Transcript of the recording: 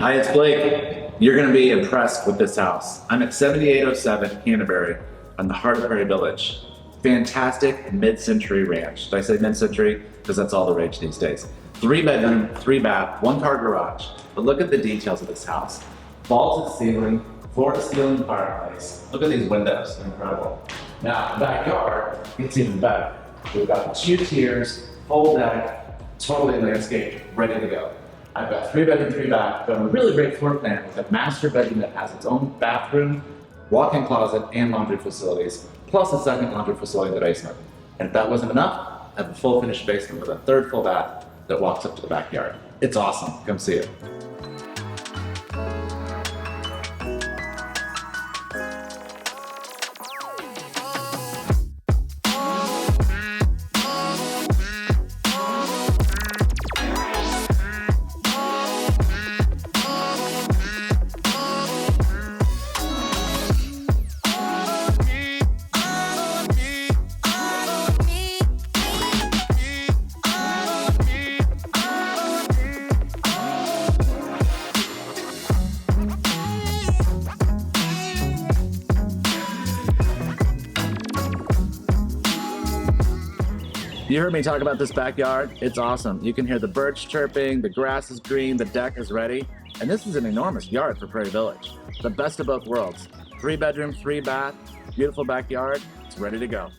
Hi, it's Blake. You're going to be impressed with this house. I'm at 7807 Canterbury on the heart of Prairie Village. Fantastic mid-century ranch. Did I say mid-century? Because that's all the rage these days. 3-bedroom, 3-bath, 1-car garage. But look at the details of this house. Vaulted ceiling, floor-to-ceiling fireplace. Look at these windows, incredible. Now, the backyard gets even better. We've got 2 tiers, full deck, totally landscaped, ready to go. I've got 3-bedroom, 3-bath, got a really great floor plan with a master bedroom that has its own bathroom, walk-in closet, and laundry facilities, plus a second laundry facility in the basement. And if that wasn't enough, I have a full finished basement with a 3rd full bath that walks up to the backyard. It's awesome. Come see it. You heard me talk about this backyard. It's awesome. You can hear the birds chirping, the grass is green, the deck is ready. And this is an enormous yard for Prairie Village. The best of both worlds. 3-bedroom, 3-bath, beautiful backyard. It's ready to go.